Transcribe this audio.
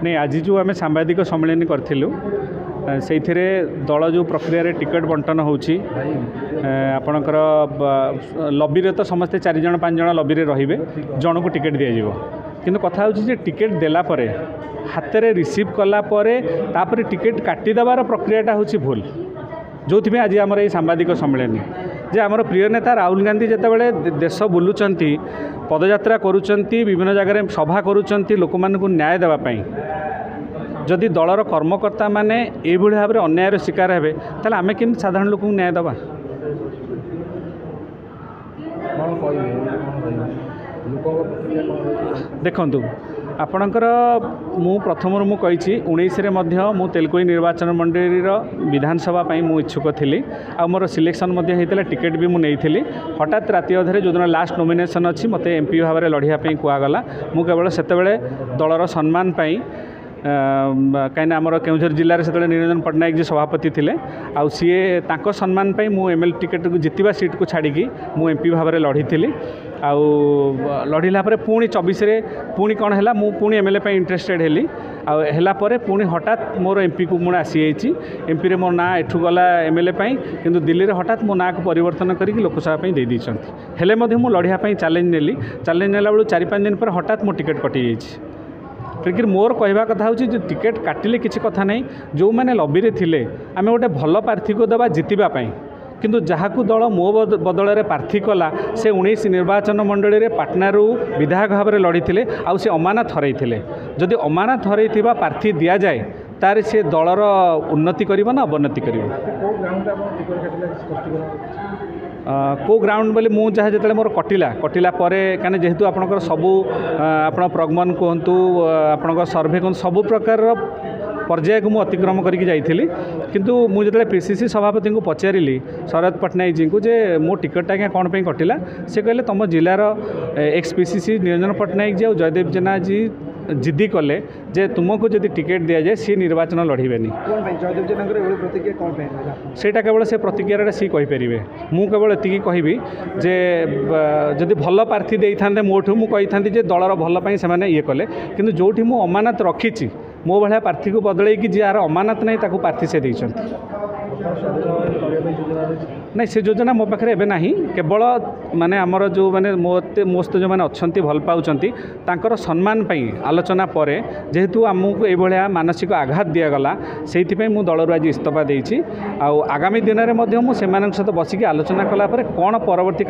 नहीं आज जो आम सांबादिक सम्मेलन करूँ से दल जो प्रक्रिया टिकट बंटन होपणकर लबी तो समस्ते 4 जन 5 जन लबी रे जन को टिकट दिज्व किंतु कथा हो टिकट देला परे हाथ में रिसीव कलापर टिकट काटिदेवार प्रक्रियाटा हूँ भूल जो आज आम ये सांबादिक सम्मेलन जे आमर प्रिय नेता राहुल गांधी जितेबाला देश बुलूंट पदयात्रा करुँच विभिन्न जगह सभा करुँच लोक मानक न्याय देवाई जदि दलर कर्मकर्ता माने ये भाव में अन्यायर शिकार हे ताले आमे केमि साधारण लोक न्याय देवा देखंतु आपणकर मु प्रथम मु कही 19 मु तेलकोई निर्वाचन मंडली विधानसभा मु इच्छुक थी आ मोर सिलेक्शन होता टिकेट भी मुझे हठात राति अधे जो दिन लास्ट नॉमिनेशन अच्छी मत एमपी भाव में लड़ाई कहगला मु केवल सेतेबेले दलर सम्मान कहीं आमर केउझर जिले में से निरंजन पट्टनायक जी सभापति थे आ सीए तांको सम्मान मु एमएल टिकेट को जितवा सीट को छाड़ी मु एमपी भाव में लड़ी थी आउ लड़ला पुणी 24 पुणी कौन है मु पुणी एमएलए इंटरेस्टेड हेली आलापर पुणी हठात मोर एमपी को मुझे आसी एमपी रे मोर ना एठू गला एमएलए किंतु दिल्ली में हठात मो ना को परिवर्तन करके लोकसभा हेले मु लड़ाई चैलेंज नेली चैलेंज नेला बेलू 4-5 दिन पर हठात मो टिकेट कटि जाइए फिर मोर कहवा कथा हूँ टिकेट काटिले किसी कथा नहीं जो मैंने लबी रे थिले आमे गोटे भल प्रार्थी को देवा जितवाई किंतु जहाँ दल मो बदल में प्रार्थी कला से 19 निर्वाचन मंडली में पाटनारू विधायक भाव में लड़ी थे आउ से अमानत हरई जदि अमानत हरई प्रार्थी दि जाए तार से दलर उन्नति कर ना अवनति कर को ग्राउंड बोले मुझे जहाँ जो मोर कटिला कहीं जेहेतु आपंकर सबू आप प्रगमन कहतु आपण सर्भे कहतु सबू प्रकार पर्याय को मुझे अतिक्रम करके जाइली किंतु मुझे जो पीसीसी सभापति को पचारि शरद पट्टनायक जी को जे मो टिकट आज्ञा कौन पे कटिला से कहले तुम जिलार एक्स पीसीसी निरंजन पट्टनायक जी और जयदेव जेना जी जिद्दी कले जे तुमको जब टिकेट दि जाए सी निर्वाचन लड़ेनि सेटा केवल से प्रतिक्रिया सी कहीपर मु केवल एति कहि जे जदि भल प्रार्थी दे था मोठू मुझे जे दलर भल से ये कले कि जो मु अमानत रखी मो भाया प्रार्थी को बदल कि यार अमानत नहीं ताकू प्रार्थी से नहीं से योजना मो पाखे एवं ना केवल माने आमर जो माने मोस्त जो मैंने अच्छा भल पाँच सम्मान आलोचना पर जेहेतु आमको ये मानसिक आघात दिगला से मु दलर आज इस्तीफा देती आगामी दिन में सहित बसिक आलोचना कलापर कौन परवर्ती